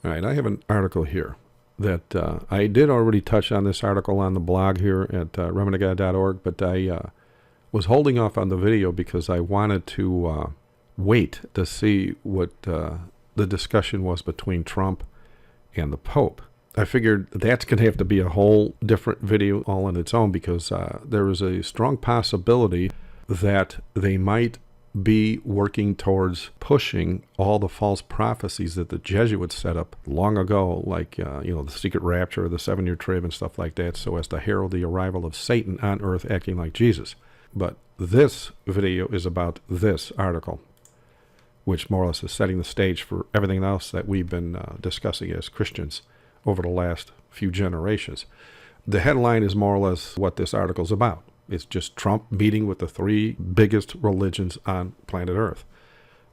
All right, I have an article here that I did already touch on this article on the blog here at remnantgod.org, but I was holding off on the video because I wanted to wait to see what the discussion was between Trump and the Pope. I figured that's going to have to be a whole different video all on its own because there is a strong possibility that they might be working towards pushing all the false prophecies that the Jesuits set up long ago, like, the secret rapture, the 7-year trib and stuff like that, so as to herald the arrival of Satan on earth acting like Jesus. But this video is about this article, which more or less is setting the stage for everything else that we've been discussing as Christians over the last few generations. The headline is more or less what this article is about. It's just Trump meeting with the 3 biggest religions on planet Earth.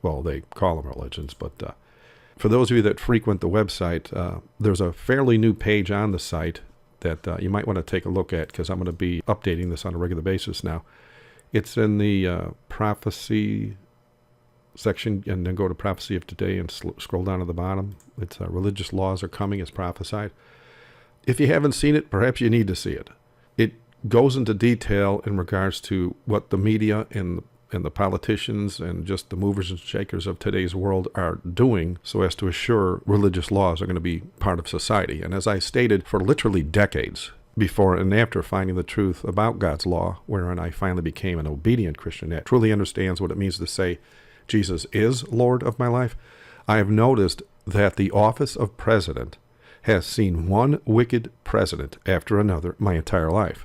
Well, they call them religions, but for those of you that frequent the website, there's a fairly new page on the site that you might want to take a look at because I'm going to be updating this on a regular basis now. It's in the prophecy section, and then go to prophecy of today and scroll down to the bottom. It's religious laws are coming as prophesied. If you haven't seen it, perhaps you need to see it. It goes into detail in regards to what the media and the politicians and just the movers and shakers of today's world are doing so as to assure religious laws are going to be part of society. And as I stated, for literally decades, before and after finding the truth about God's law, wherein I finally became an obedient Christian that truly understands what it means to say, Jesus is Lord of my life, I have noticed that the office of president has seen one wicked president after another my entire life.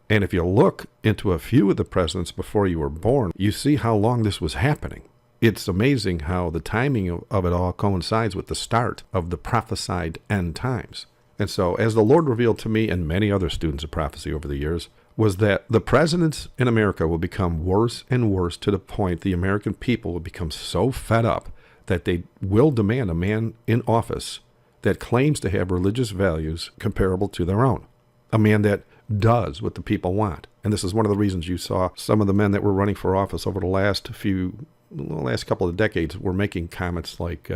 And if you look into a few of the presidents before you were born, you see how long this was happening. It's amazing how the timing of it all coincides with the start of the prophesied end times. And so, as the Lord revealed to me and many other students of prophecy over the years, was that the presidents in America will become worse and worse to the point the American people will become so fed up that they will demand a man in office that claims to have religious values comparable to their own. A man that does what the people want. And this is one of the reasons you saw some of the men that were running for office over the last couple of decades were making comments like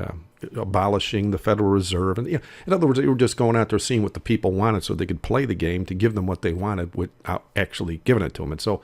abolishing the Federal Reserve. And in other words, they were just going out there seeing what the people wanted so they could play the game to give them what they wanted without actually giving it to them. And so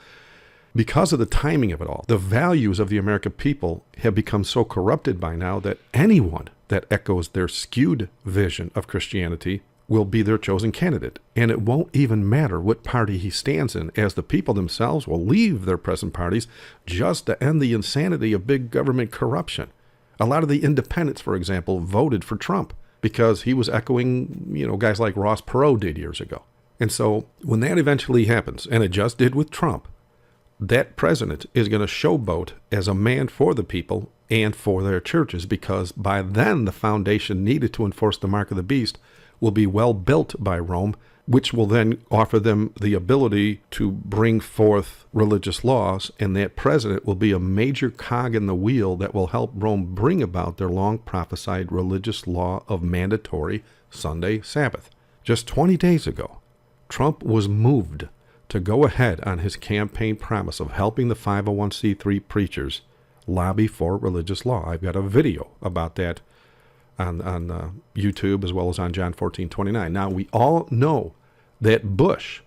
because of the timing of it all, the values of the American people have become so corrupted by now that anyone that echoes their skewed vision of Christianity will be their chosen candidate. And it won't even matter what party he stands in, as the people themselves will leave their present parties just to end the insanity of big government corruption. A lot of the independents, for example, voted for Trump because he was echoing, guys like Ross Perot did years ago. And so when that eventually happens, and it just did with Trump, that president is going to showboat as a man for the people and for their churches, because by then the foundation needed to enforce the mark of the beast will be well built by Rome, which will then offer them the ability to bring forth religious laws, and that president will be a major cog in the wheel that will help Rome bring about their long prophesied religious law of mandatory Sunday Sabbath. Just 20 days ago, Trump was moved to go ahead on his campaign promise of helping the 501c3 preachers lobby for religious law. I've got a video about that on YouTube as well as on John 14:29. Now, we all know that Bush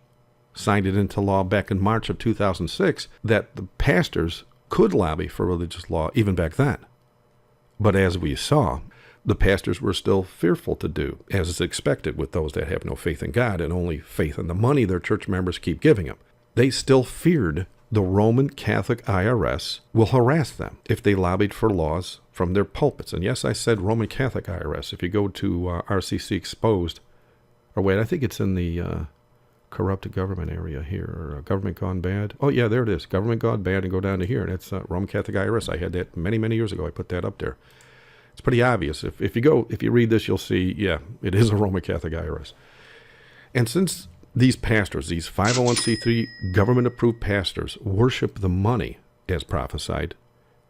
signed it into law back in March of 2006 that the pastors could lobby for religious law even back then. But as we saw, the pastors were still fearful to do, as is expected with those that have no faith in God and only faith in the money their church members keep giving them. They still feared the Roman Catholic IRS will harass them if they lobbied for laws from their pulpits. And yes, I said Roman Catholic IRS. If you go to RCC Exposed, or wait, I think it's in the corrupt government area here, or government gone bad. Oh, yeah, there it is. Government gone bad, and go down to here. And it's Roman Catholic IRS. I had that many, many years ago. I put that up there. It's pretty obvious. If you read this, you'll see, yeah, it is a Roman Catholic IRS. And since these pastors, these 501c3 government-approved pastors, worship the money as prophesied,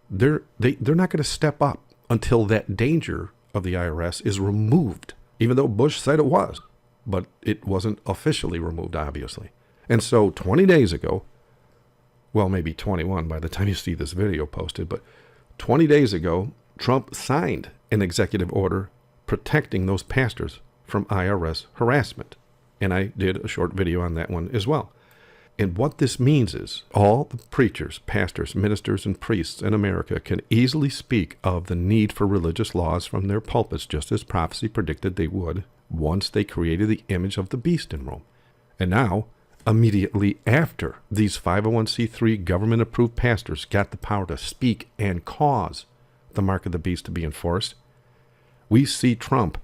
they're not going to step up until that danger of the IRS is removed, even though Bush said it was. But it wasn't officially removed, obviously. And so 20 days ago, well, maybe 21 by the time you see this video posted, but 20 days ago, Trump signed an executive order protecting those pastors from IRS harassment. And I did a short video on that one as well. And what this means is all the preachers, pastors, ministers, and priests in America can easily speak of the need for religious laws from their pulpits, just as prophecy predicted they would once they created the image of the beast in Rome. And now, immediately after these 501c3 government-approved pastors got the power to speak and cause the mark of the beast to be enforced, we see Trump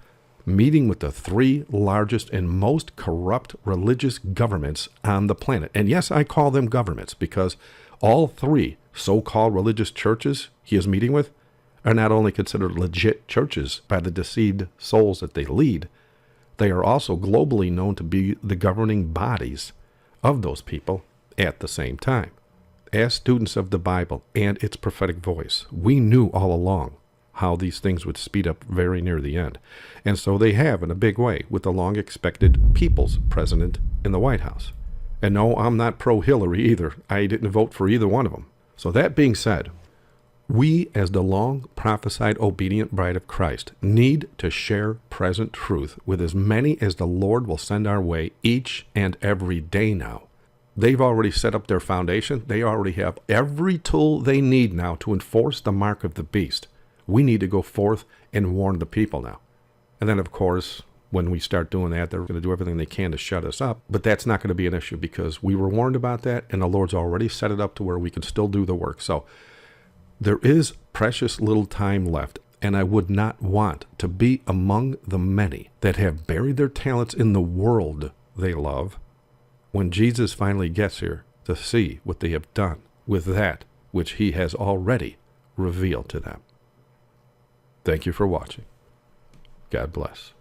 meeting with the three largest and most corrupt religious governments on the planet. And yes, I call them governments because all three so-called religious churches he is meeting with are not only considered legit churches by the deceived souls that they lead, they are also globally known to be the governing bodies of those people at the same time. As students of the Bible and its prophetic voice, we knew all along how these things would speed up very near the end. And so they have in a big way with the long-expected people's president in the White House. And no, I'm not pro-Hillary either. I didn't vote for either one of them. So that being said, we as the long-prophesied obedient bride of Christ need to share present truth with as many as the Lord will send our way each and every day now. They've already set up their foundation. They already have every tool they need now to enforce the mark of the beast. We need to go forth and warn the people now. And then, of course, when we start doing that, they're going to do everything they can to shut us up. But that's not going to be an issue because we were warned about that, and the Lord's already set it up to where we can still do the work. So there is precious little time left, and I would not want to be among the many that have buried their talents in the world they love when Jesus finally gets here to see what they have done with that which he has already revealed to them. Thank you for watching. God bless.